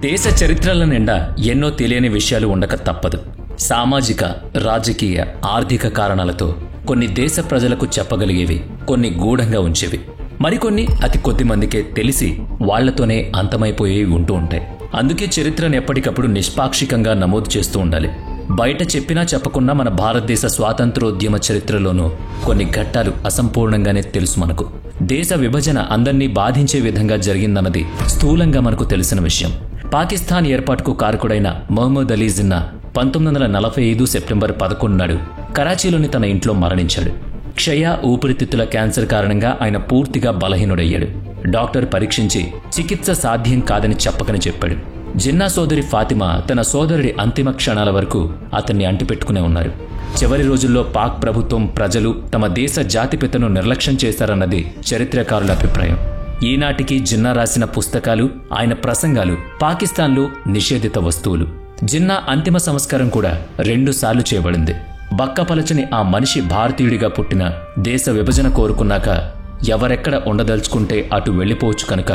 దేశ చరిత్రల నిండా ఎన్నో తెలియని విషయాలు ఉండక తప్పదు. సామాజిక, రాజకీయ, ఆర్థిక కారణాలతో కొన్ని దేశ ప్రజలకు చెప్పగలిగేవి, కొన్ని గూఢంగా ఉంచేవి, మరికొన్ని అతి కొద్ది మందికే తెలిసి వాళ్లతోనే అంతమైపోయేవి ఉంటూ ఉంటాయి. అందుకే చరిత్రను ఎప్పటికప్పుడు నిష్పాక్షికంగా నమోదు చేస్తూ ఉండాలి. బయట చెప్పినా చెప్పకున్నా మన భారతదేశ స్వాతంత్రోద్యమ చరిత్రలోనూ కొన్ని ఘట్టాలు అసంపూర్ణంగానే తెలుసు మనకు. దేశ విభజన అందర్నీ బాధించే విధంగా జరిగిందన్నది స్థూలంగా మనకు తెలిసిన విషయం. పాకిస్తాన్ ఏర్పాటుకు కారకుడైన మొహమ్మద్ అలీ జిన్నా 1945 సెప్టెంబర్ 11 నాడు కరాచీలోని తన ఇంట్లో మరణించాడు. క్షయ, ఊపిరితిత్తుల క్యాన్సర్ కారణంగా ఆయన పూర్తిగా బలహీనుడయ్యాడు. డాక్టర్ పరీక్షించి చికిత్స సాధ్యం కాదని చెప్పకని చెప్పాడు. జిన్నా సోదరి ఫాతిమా తన సోదరుడి అంతిమ క్షణాల వరకు అతన్ని అంటిపెట్టుకునే ఉన్నారు. చివరి రోజుల్లో పాక్ ప్రభుత్వం, ప్రజలు తమ దేశ జాతిపితను నిర్లక్ష్యం చేశారన్నది చరిత్రకారుల అభిప్రాయం. ఈనాటికి జిన్నా రాసిన పుస్తకాలు, ఆయన ప్రసంగాలు పాకిస్తాన్లో నిషేధిత వస్తువులు. జిన్నా అంతిమ సంస్కారం కూడా 2 సార్లు చేయబడింది. బక్కపలచని ఆ మనిషి భారతీయుడిగా పుట్టిన దేశ విభజన కోరుకున్నాక ఎవరెక్కడ ఉండదలుచుకుంటే అటు వెళ్లిపోవచ్చు కనుక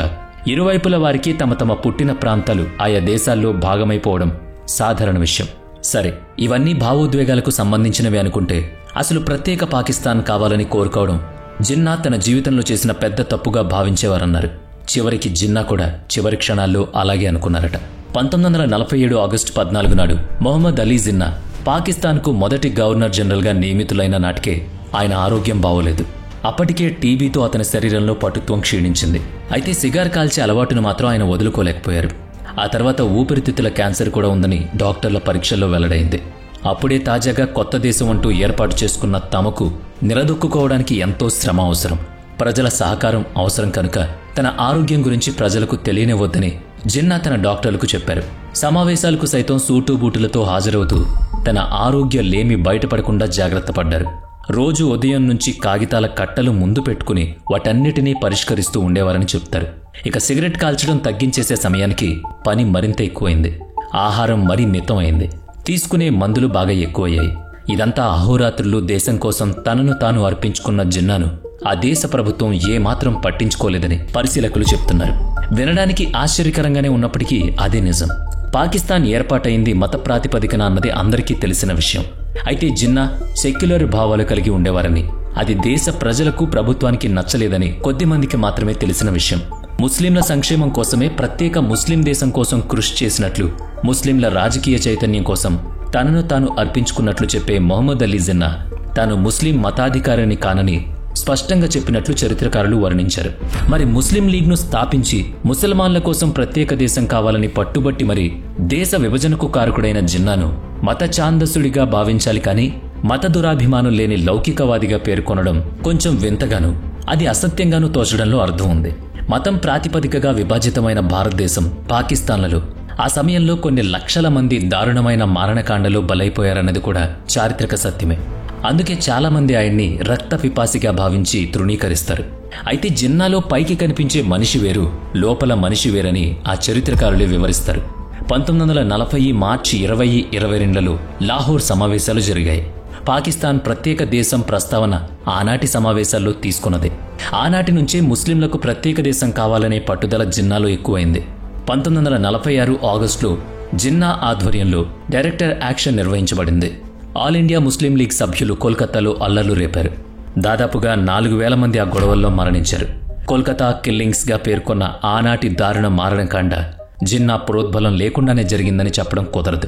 ఇరువైపుల వారికి తమ తమ పుట్టిన ప్రాంతాలు ఆయా దేశాల్లో భాగమైపోవడం సాధారణ విషయం. సరే, ఇవన్నీ భావోద్వేగాలకు సంబంధించినవి అనుకుంటే అసలు ప్రత్యేక పాకిస్తాన్ కావాలని కోరుకోవడం జిన్నా తన జీవితంలో చేసిన పెద్ద తప్పుగా భావించేవారన్నారు. చివరికి జిన్నా కూడా చివరి క్షణాల్లో అలాగే అనుకున్నారట. 1947 ఆగస్టు 14 నాడు మొహమ్మద్ అలీ జిన్నా పాకిస్తాన్కు మొదటి గవర్నర్ జనరల్గా నియమితులైన నాటికే ఆయన ఆరోగ్యం బాగోలేదు. అప్పటికే టీబీతో అతని శరీరంలో పటుత్వం క్షీణించింది. అయితే సిగార్ కాల్చే అలవాటును మాత్రం ఆయన వదులుకోలేకపోయారు. ఆ తర్వాత ఊపిరితిత్తుల క్యాన్సర్ కూడా ఉందని డాక్టర్ల పరీక్షల్లో వెల్లడైంది. అప్పుడే తాజాగా కొత్త దేశం అంటూ ఏర్పాటు చేసుకున్న తమకు నిలదొక్కుకోవడానికి ఎంతో శ్రమ అవసరం, ప్రజల సహకారం అవసరం కనుక తన ఆరోగ్యం గురించి ప్రజలకు తెలియనివ్వద్దని జిన్నా తన డాక్టర్లకు చెప్పారు. సమావేశాలకు సైతం సూటు బూటులతో హాజరవుతూ తన ఆరోగ్య లేమి బయటపడకుండా జాగ్రత్త పడ్డారు. రోజు ఉదయం నుంచి కాగితాల కట్టలు ముందు పెట్టుకుని వాటన్నిటినీ పరిష్కరిస్తూ ఉండేవారని చెప్తారు. ఇక సిగరెట్ కాల్చడం తగ్గించేసే సమయానికి పని మరింత ఎక్కువైంది. ఆహారం మరీ మితమైంది. తీసుకునే మందులు బాగా ఎక్కువయ్యాయి. ఇదంతా అహోరాత్రులు దేశం కోసం తనను తాను అర్పించుకున్న జిన్నాను ఆ దేశ ప్రభుత్వం ఏమాత్రం పట్టించుకోలేదని పరిశీలకులు చెప్తున్నారు. వినడానికి ఆశ్చర్యకరంగానే ఉన్నప్పటికీ అదే నిజం. పాకిస్తాన్ ఏర్పాటైంది మత ప్రాతిపదికన అన్నది అందరికీ తెలిసిన విషయం. అయితే జిన్నా సెక్యులర్ భావాలు కలిగి ఉండేవారని, అది దేశ ప్రజలకు, ప్రభుత్వానికి నచ్చలేదని కొద్దిమందికి మాత్రమే తెలిసిన విషయం. ముస్లింల సంక్షేమం కోసమే ప్రత్యేక ముస్లిం దేశం కోసం కృషి చేసినట్లు, ముస్లింల రాజకీయ చైతన్యం కోసం తనను తాను అర్పించుకున్నట్లు చెప్పే మొహమ్మద్ అలీ జిన్నా తాను ముస్లిం మతాధికారిని కానని స్పష్టంగా చెప్పినట్లు చరిత్రకారులు వర్ణించారు. మరి ముస్లిం లీగ్ను స్థాపించి ముసల్మాన్ల కోసం ప్రత్యేక దేశం కావాలని పట్టుబట్టి మరి దేశ విభజనకు కారకుడైన జిన్నాను మత ఛాందసుడిగా భావించాలి కానీ మత దురాభిమానం లేని లౌకికవాదిగా పేర్కొనడం కొంచెం వింతగాను, అది అసత్యంగానూ తోచడంలో అర్థం ఉంది. మతం ప్రాతిపదికగా విభజితమైన భారతదేశం, పాకిస్తాన్లలో ఆ సమయంలో కొన్ని లక్షల మంది దారుణమైన మారణకాండలో బలైపోయారన్నది కూడా చారిత్రక సత్యమే. అందుకే చాలామంది ఆయన్ని రక్త పిపాసిగా భావించి తృణీకరిస్తారు. అయితే జిన్నాలో పైకి కనిపించే మనిషి వేరు, లోపల మనిషి వేరని ఆ చరిత్రకారులే వివరిస్తారు. 1940 మార్చి 20, 22లలో లాహోర్ సమావేశాలు జరిగాయి. పాకిస్తాన్ ప్రత్యేక దేశం ప్రస్తావన ఆనాటి సమావేశాల్లో తీసుకున్నదే. ఆనాటి నుంచే ముస్లింలకు ప్రత్యేక దేశం కావాలనే పట్టుదల జిన్నాలో ఎక్కువైంది. 1946 ఆగస్టులో జిన్నా ఆధ్వర్యంలో డైరెక్టర్ యాక్షన్ నిర్వహించబడింది. ఆల్ ఇండియా ముస్లిం లీగ్ సభ్యులు కోల్కతాలో అల్లర్లు రేపారు. దాదాపుగా 4000 మంది ఆ గొడవల్లో మరణించారు. కోల్కతా కిల్లింగ్స్గా పేర్కొన్న ఆనాటి దారుణ మారణకాండ జిన్నా ప్రోద్బలం లేకుండానే జరిగిందని చెప్పడం కుదరదు.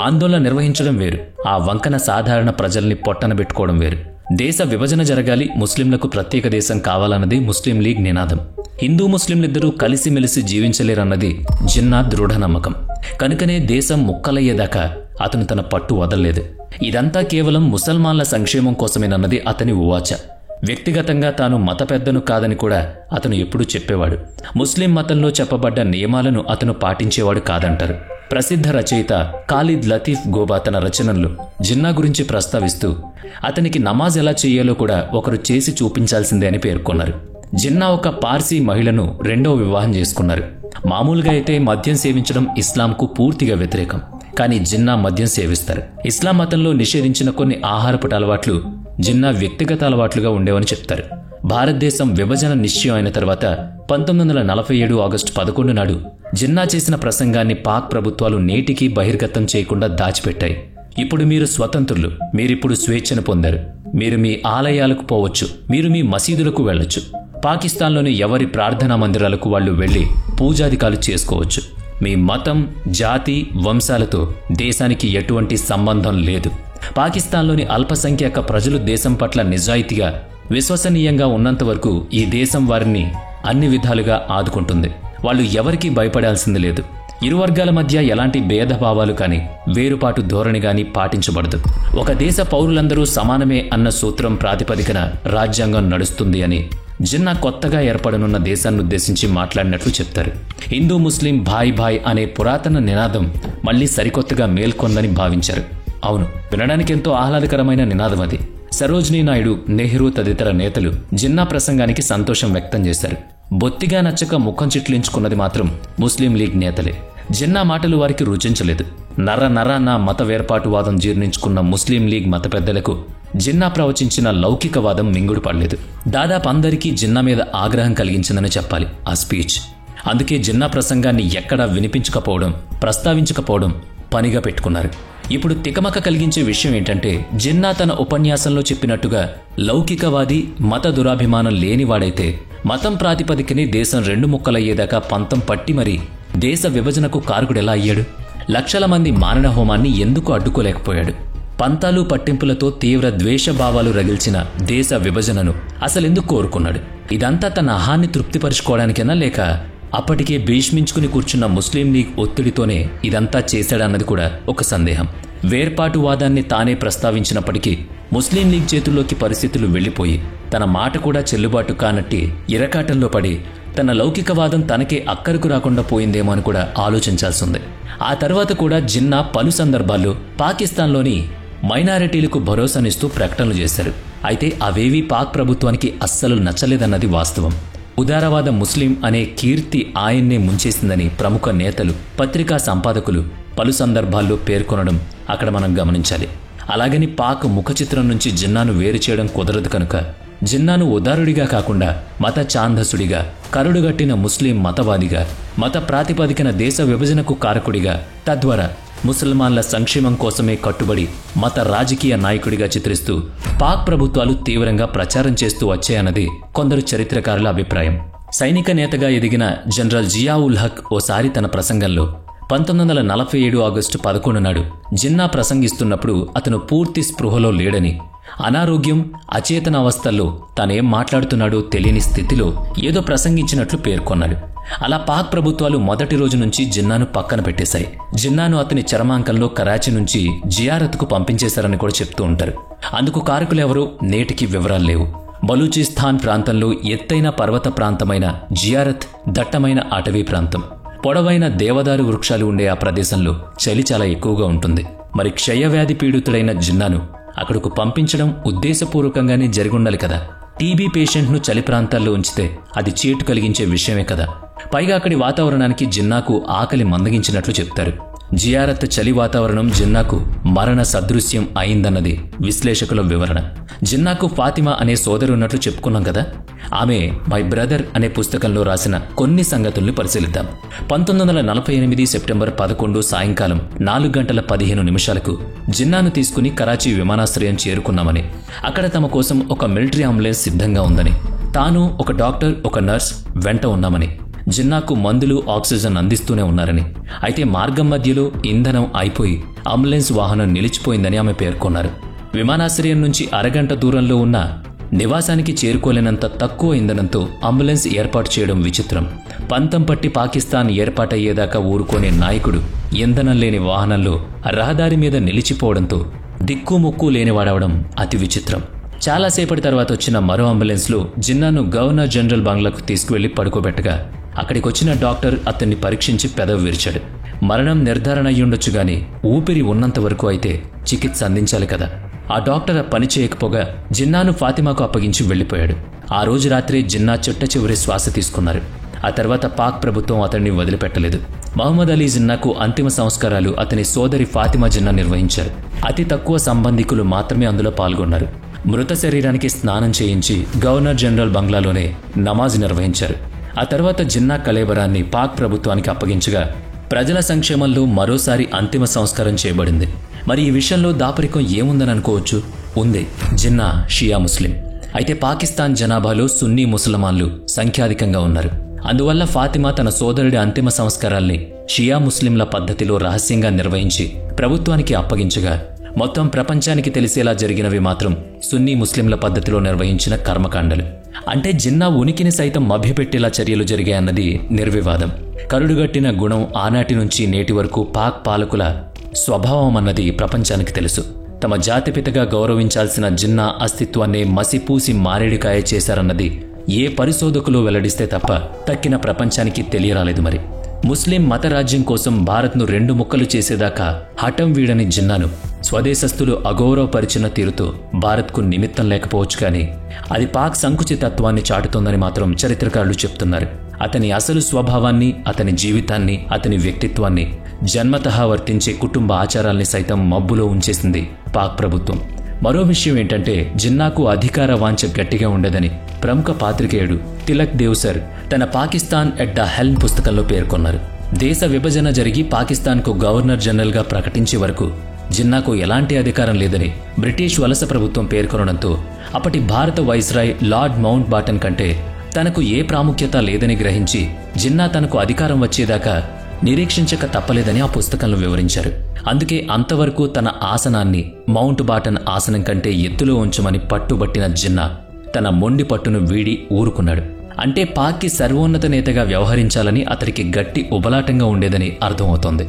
ఆందోళన నిర్వహించడం వేరు, ఆ వంకన సాధారణ ప్రజల్ని పొట్టనబెట్టుకోవడం వేరు. దేశ విభజన జరగాలి, ముస్లింలకు ప్రత్యేక దేశం కావాలన్నది ముస్లిం లీగ్ నినాదం. హిందూ ముస్లింలిద్దరూ కలిసిమెలిసి జీవించలేరన్నది జిన్నా దృఢ నమ్మకం. కనుకనే దేశం ముక్కలయ్యేదాకా అతను తన పట్టు వదల్లేదు. ఇదంతా కేవలం ముసల్మాన్ల సంక్షేమం కోసమేనన్నది అతని ఉవాచ. వ్యక్తిగతంగా తాను మత పెద్దను కాదని కూడా అతను ఎప్పుడూ చెప్పేవాడు. ముస్లిం మతంలో చెప్పబడ్డ నియమాలను అతను పాటించేవాడు కాదంటారు. ప్రసిద్ధ రచయిత ఖాలిద్ లతీఫ్ గోబా తన రచనల్లో జిన్నా గురించి ప్రస్తావిస్తూ అతనికి నమాజ్ ఎలా చేయాలో కూడా ఒకరు చేసి చూపించాల్సిందే అని పేర్కొన్నారు. జిన్నా ఒక పార్సీ మహిళను 2వ వివాహం చేసుకున్నారు. మామూలుగా అయితే మద్యం సేవించడం ఇస్లాంకు పూర్తిగా వ్యతిరేకం. కానీ జిన్నా మద్యం సేవిస్తారు. ఇస్లాం మతంలో నిషేధించిన కొన్ని ఆహారపు అలవాట్లు జిన్నా వ్యక్తిగత అలవాట్లుగా ఉండేవని చెప్తారు. భారతదేశం విభజన నిశ్చయం అయిన తర్వాత 1947 ఆగస్టు 11 నాడు జిన్నా చేసిన ప్రసంగాన్ని పాక్ ప్రభుత్వాలు నేటికీ బహిర్గతం చేయకుండా దాచిపెట్టాయి. ఇప్పుడు మీరు స్వతంత్రులు, మీరిప్పుడు స్వేచ్ఛను పొందారు, మీరు మీ ఆలయాలకు పోవచ్చు, మీరు మీ మసీదులకు వెళ్లొచ్చు, పాకిస్తాన్లోని ఎవరి ప్రార్థనా మందిరాలకు వాళ్లు వెళ్లి పూజాధికాలు చేసుకోవచ్చు. మీ మతం, జాతి, వంశాలతో దేశానికి ఎటువంటి సంబంధం లేదు. పాకిస్తాన్లోని అల్పసంఖ్యాక ప్రజలు దేశం పట్ల నిజాయితీగా, విశ్వసనీయంగా ఉన్నంత వరకు ఈ దేశం వారిని అన్ని విధాలుగా ఆదుకుంటుంది. వాళ్ళు ఎవరికీ భయపడాల్సింది లేదు. ఇరు వర్గాల మధ్య ఎలాంటి భేదభావాలు కానీ, వేరుపాటు ధోరణి గాని పాటించబడదు. ఒక దేశ పౌరులందరూ సమానమే అన్న సూత్రం ప్రాతిపదికన రాజ్యాంగం నడుస్తుంది అని జిన్నా కొత్తగా ఏర్పడనున్న దేశాన్నుద్దేశించి మాట్లాడినట్లు చెప్తారు. హిందూ ముస్లిం భాయ్ భాయ్ అనే పురాతన నినాదం మళ్లీ సరికొత్తగా మేల్కొందని భావించారు. అవును, వినడానికి ఎంతో ఆహ్లాదకరమైన నినాదం అది. సరోజినీ నాయుడు, నెహ్రూ తదితర నేతలు జిన్నా ప్రసంగానికి సంతోషం వ్యక్తం చేశారు. బొత్తిగా నచ్చక ముఖం చిట్లించుకున్నది మాత్రం ముస్లిం లీగ్ నేతలే. జిన్నా మాటలు వారికి రుచించలేదు. నరాన మత వేర్పాటువాదం జీర్ణించుకున్న ముస్లిం లీగ్ మత పెద్దలకు జిన్నా ప్రవచించిన లౌకికవాదం మింగుడు పడలేదు. దాదాపు అందరికీ జిన్నా మీద ఆగ్రహం కలిగించిందని చెప్పాలి ఆ స్పీచ్. అందుకే జిన్నా ప్రసంగాన్ని ఎక్కడా వినిపించకపోవడం, ప్రస్తావించకపోవడం పనిగా పెట్టుకున్నారు. ఇప్పుడు తికమక కలిగించే విషయం ఏంటంటే, జిన్నా తన ఉపన్యాసంలో చెప్పినట్టుగా లౌకికవాది, మత దురాభిమానం లేనివాడైతే మతం ప్రాతిపదికని దేశం రెండు ముక్కలయ్యేదాకా పంతం పట్టి మరీ దేశ విభజనకు కారకుడెలా అయ్యాడు? లక్షల మంది మారణ హోమాన్ని ఎందుకు అడ్డుకోలేకపోయాడు? పంతాలు పట్టింపులతో తీవ్ర ద్వేషభావాలు రగిల్చిన దేశ విభజనను అసలెందుకు కోరుకున్నాడు? ఇదంతా తన అహాన్ని తృప్తిపరుచుకోవడానికేనా, లేక అప్పటికే భీష్మించుకుని కూర్చున్న ముస్లిం లీగ్ ఒత్తిడితోనే ఇదంతా చేశాడన్నది కూడా ఒక సందేహం. వేర్పాటువాదాన్ని తానే ప్రస్తావించినప్పటికీ ముస్లిం లీగ్ చేతుల్లోకి పరిస్థితులు వెళ్లిపోయి తన మాట కూడా చెల్లుబాటు కానట్టి ఇరకాటంలో పడి తన లౌకికవాదం తనకే అక్కరకు రాకుండా పోయిందేమో అని కూడా ఆలోచించాల్సింది. ఆ తర్వాత కూడా జిన్నా పలు సందర్భాల్లో పాకిస్తాన్లోని మైనారిటీలకు భరోసానిస్తూ ప్రకటనలు చేశారు. అయితే అవేవీ పాక్ ప్రభుత్వానికి అస్సలు నచ్చలేదన్నది వాస్తవం. ఉదారవాద ముస్లిం అనే కీర్తి ఆయన్నే ముంచేసిందని ప్రముఖ నేతలు, పత్రికా సంపాదకులు పలు సందర్భాల్లో పేర్కొనడం అక్కడ మనం గమనించాలి. అలాగని పాక్ ముఖ చిత్రం నుంచి జిన్నాను వేరు చేయడం కుదరదు కనుక జిన్నాను ఉదారుడిగా కాకుండా మత ఛాందసుడిగా, కరుడుగట్టిన ముస్లిం మతవాదిగా, మత ప్రాతిపదికన దేశ విభజనకు కారకుడిగా, తద్వారా ముసల్మాన్ల సంక్షేమం కోసమే కట్టుబడి మత రాజకీయ నాయకుడిగా చిత్రిస్తూ పాక్ ప్రభుత్వాలు తీవ్రంగా ప్రచారం చేస్తూ వచ్చాయన్నది కొందరు చరిత్రకారుల అభిప్రాయం. సైనిక నేతగా ఎదిగిన జనరల్ జియా ఉల్ హక్ ఓసారి తన ప్రసంగంలో 1947 ఆగస్టు 11 నాడు జిన్నా ప్రసంగిస్తున్నప్పుడు అతను పూర్తి స్పృహలో లేడని, అనారోగ్యం, అచేతన అవస్థల్లో తానేం మాట్లాడుతున్నాడో తెలియని స్థితిలో ఏదో ప్రసంగించినట్లు పేర్కొన్నాడు. అలా పాక్ ప్రభుత్వాలు మొదటి రోజు నుంచి జిన్నాను పక్కన పెట్టేశాయి. జిన్నాను అతని చరమాంకంలో కరాచీ నుంచి జియారత్కు పంపించేశారని కూడా చెప్తూ ఉంటారు. అందుకు కారకులెవరో నేటికి వివరాలు లేవు. బలూచిస్తాన్ ప్రాంతంలో ఎత్తైన పర్వత ప్రాంతమైన జియారత్ దట్టమైన అటవీ ప్రాంతం. పొడవైన దేవదారు వృక్షాలు ఉండే ఆ ప్రదేశంలో చలి చాలా ఎక్కువగా ఉంటుంది. మరి క్షయవ్యాధి పీడితుడైన జిన్నాను అక్కడకు పంపించడం ఉద్దేశపూర్వకంగానే జరిగుండాలి కదా. టీబీ పేషెంట్ను చలి ప్రాంతాల్లో ఉంచితే అది చేటు కలిగించే విషయమే కదా. పైగా అక్కడి వాతావరణానికి జిన్నాకు ఆకలి మందగించినట్లు చెప్తారు. జియారత్ చలి వాతావరణం జిన్నాకు మరణ సదృశ్యం అయిందన్నది విశ్లేషకుల వివరణ. జిన్నాకు ఫాతిమా అనే సోదరు ఉన్నట్లు చెప్పుకున్నాం కదా. ఆమె మై బ్రదర్ అనే పుస్తకంలో రాసిన కొన్ని సంగతుల్ని పరిశీలిద్దాం. 1948 సెప్టెంబర్ 11 సాయంకాలం 4:15 జిన్నాను తీసుకుని కరాచీ విమానాశ్రయం చేరుకున్నామని, అక్కడ తమ కోసం ఒక మిలిటరీ అంబులెన్స్ సిద్ధంగా ఉందని, తాను, ఒక డాక్టర్, ఒక నర్స్ వెంట ఉన్నామని, జిన్నాకు మందులు, ఆక్సిజన్ అందిస్తూనే ఉన్నారని, అయితే మార్గం మధ్యలో ఇంధనం అయిపోయి అంబులెన్స్ వాహనం నిలిచిపోయిందని ఆమె పేర్కొన్నారు. విమానాశ్రయం నుంచి అరగంట దూరంలో ఉన్న నివాసానికి చేరుకోలేనంత తక్కువ ఇంధనంతో అంబులెన్స్ ఏర్పాటు చేయడం విచిత్రం. పంతం పట్టి పాకిస్తాన్ ఏర్పాటయ్యేదాకా ఊరుకోనే నాయకుడు ఇంధనం లేని వాహనంలో రహదారి మీద నిలిచిపోవడంతో దిక్కుముక్కు లేనివాడవడం అతి విచిత్రం. చాలాసేపటి తర్వాత వచ్చిన మరో అంబులెన్స్లో జిన్నాను గవర్నర్ జనరల్ బంగ్లాకు తీసుకువెళ్లి పడుకోబెట్టగా అక్కడికొచ్చిన డాక్టర్ అతన్ని పరీక్షించి పెదవి విరిచాడు. మరణం నిర్ధారణ అయ్యుండొచ్చు గాని ఊపిరి ఉన్నంత వరకు అయితే చికిత్స అందించాలి కదా. ఆ డాక్టర్ ఆ పని చేయకపోగా జిన్నాను ఫాతిమాకు అప్పగించి వెళ్లిపోయాడు. ఆ రోజు రాత్రే జిన్నా చిట్ట చివరి శ్వాస తీసుకున్నారు. ఆ తర్వాత పాక్ ప్రభుత్వం అతన్ని వదిలిపెట్టలేదు. మహమ్మద్ అలీ జిన్నాకు అంతిమ సంస్కారాలు అతని సోదరి ఫాతిమా జిన్నా నిర్వహించారు. అతి తక్కువ సంబంధికులు మాత్రమే అందులో పాల్గొన్నారు. మృత శరీరానికి స్నానం చేయించి గవర్నర్ జనరల్ బంగ్లాలోనే నమాజ్ నిర్వహించారు. ఆ తర్వాత జిన్నా కళేబరాన్ని పాక్ ప్రభుత్వానికి అప్పగించగా ప్రజల సంక్షేమంలో మరోసారి అంతిమ సంస్కారం చేయబడింది. మరి ఈ విషయంలో దాపరికం ఏముందని అనుకోవచ్చు? ఉంది. జిన్నా షియా ముస్లిం. అయితే పాకిస్తాన్ జనాభాలో సున్నీ ముసల్మాన్లు సంఖ్యాధికంగా ఉన్నారు. అందువల్ల ఫాతిమా తన సోదరుడి అంతిమ సంస్కారాల్ని షియా ముస్లింల పద్ధతిలో రహస్యంగా నిర్వహించి ప్రభుత్వానికి అప్పగించగా మొత్తం ప్రపంచానికి తెలిసేలా జరిగినవి మాత్రం సున్నీ ముస్లింల పద్ధతిలో నిర్వహించిన కర్మకాండలు. అంటే జిన్నా ఉనికిని సైతం మభ్యపెట్టేలా చర్యలు జరిగాయన్నది నిర్వివాదం. కరుడుగట్టిన గుణం ఆనాటి నుంచి నేటి వరకు పాక్ పాలకుల స్వభావం అన్నది ప్రపంచానికి తెలుసు. తమ జాతిపితగా గౌరవించాల్సిన జిన్నా అస్తిత్వాన్నే మసిపూసి మారేడికాయ చేశారన్నది ఏ పరిశోధకులు వెల్లడిస్తే తప్ప తక్కిన ప్రపంచానికి తెలియరాలేదు. మరి ముస్లిం మతరాజ్యం కోసం భారత్ను 2 ముక్కలు చేసేదాకా హఠం వీడని జిన్నాను స్వదేశస్థులు అగౌరవపరిచిన తీరుతో భారత్కు నిమిత్తం లేకపోవచ్చు, కానీ అది పాక్ సంకుచితత్వాన్ని చాటుతోందని మాత్రం చరిత్రకారులు చెప్తున్నారు. అతని అసలు స్వభావాన్ని, అతని జీవితాన్ని, అతని వ్యక్తిత్వాన్ని, జన్మతహా వర్తించే కుటుంబ ఆచారాల్ని సైతం మబ్బులో ఉంచేసింది పాక్ ప్రభుత్వం. మరో విషయం ఏంటంటే జిన్నాకు అధికార వాంఛ గట్టిగా ఉండదని ప్రముఖ పాత్రికేయుడు తిలక్ దేవ్సర్ తన పాకిస్తాన్ ఎట్ ద హెల్మ్ పుస్తకంలో పేర్కొన్నారు. దేశ విభజన జరిగి పాకిస్తాన్కు గవర్నర్ జనరల్గా ప్రకటించే వరకు జిన్నాకు ఎలాంటి అధికారం లేదని బ్రిటిష్ వలస ప్రభుత్వం పేర్కొనడంతో అప్పటి భారత వైస్రాయ్ లార్డ్ మౌంట్ బాటన్ కంటే తనకు ఏ ప్రాముఖ్యత లేదని గ్రహించి జిన్నా తనకు అధికారం వచ్చేదాకా నిరీక్షించక తప్పలేదని ఆ పుస్తకంలో వివరించారు. అందుకే అంతవరకు తన ఆసనాన్ని మౌంట్ బాటన్ ఆసనం కంటే ఎత్తులో ఉంచమని పట్టుబట్టిన జిన్నా తన మొండి పట్టును వీడి ఊరుకున్నాడు. అంటే పాక్కి సర్వోన్నత నేతగా వ్యవహరించాలని అతడికి గట్టి ఉబలాటంగా ఉండేదని అర్థమవుతోంది.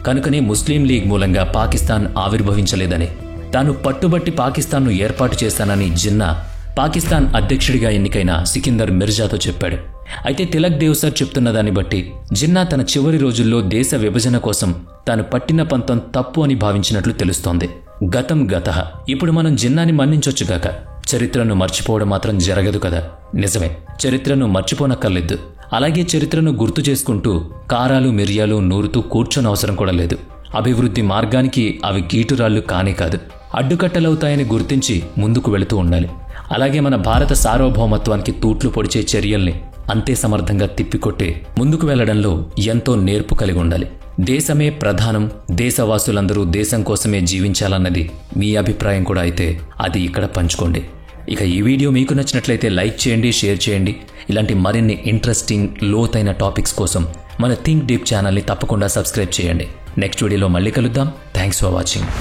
కనుకనే ముస్లిం లీగ్ మూలంగా పాకిస్తాన్ ఆవిర్భవించలేదని, తాను పట్టుబట్టి పాకిస్తాన్ను ఏర్పాటు చేస్తానని జిన్నా పాకిస్తాన్ అధ్యక్షుడిగా ఎన్నికైన సికిందర్ మిర్జాతో చెప్పాడు. అయితే తిలక్ దేవ్సర్ చెప్తున్న దాన్ని బట్టి జిన్నా తన చివరి రోజుల్లో దేశ విభజన కోసం తాను పట్టిన పంతం తప్పు అని భావించినట్లు తెలుస్తోంది. గతం గతః. ఇప్పుడు మనం జిన్నాని మన్నించొచ్చుగాక, చరిత్రను మర్చిపోవడం మాత్రం జరగదు కదా. నిజమే, చరిత్రను మర్చిపోనక్కర్లేదు. అలాగే చరిత్రను గుర్తు చేసుకుంటూ కారాలు మిరియాలు నూరుతూ కూర్చొనవసరం కూడా లేదు. అభివృద్ధి మార్గానికి అవి గీటురాళ్లు కానే కాదు, అడ్డుకట్టలవుతాయని గుర్తించి ముందుకు వెళుతూ ఉండాలి. అలాగే మన భారత సార్వభౌమత్వానికి తూట్లు పొడిచే చర్యల్ని అంతే సమర్థంగా తిప్పికొట్టే ముందుకు వెళ్లడంలో ఎంతో నేర్పు కలిగి ఉండాలి. దేశమే ప్రధానం, దేశవాసులందరూ దేశం కోసమే జీవించాలన్నది మీ అభిప్రాయం కూడా అయితే అది ఇక్కడ పంచుకోండి. ఇక ఈ వీడియో మీకు నచ్చినట్లయితే లైక్ చేయండి, షేర్ చేయండి. ఇలాంటి మరిన్ని ఇంట్రెస్టింగ్ లోతైన టాపిక్స్ కోసం మన థింక్ డీప్ ఛానల్ని తప్పకుండా సబ్స్క్రైబ్ చేయండి. నెక్స్ట్ వీడియోలో మళ్ళీ కలుద్దాం. Thanks for watching.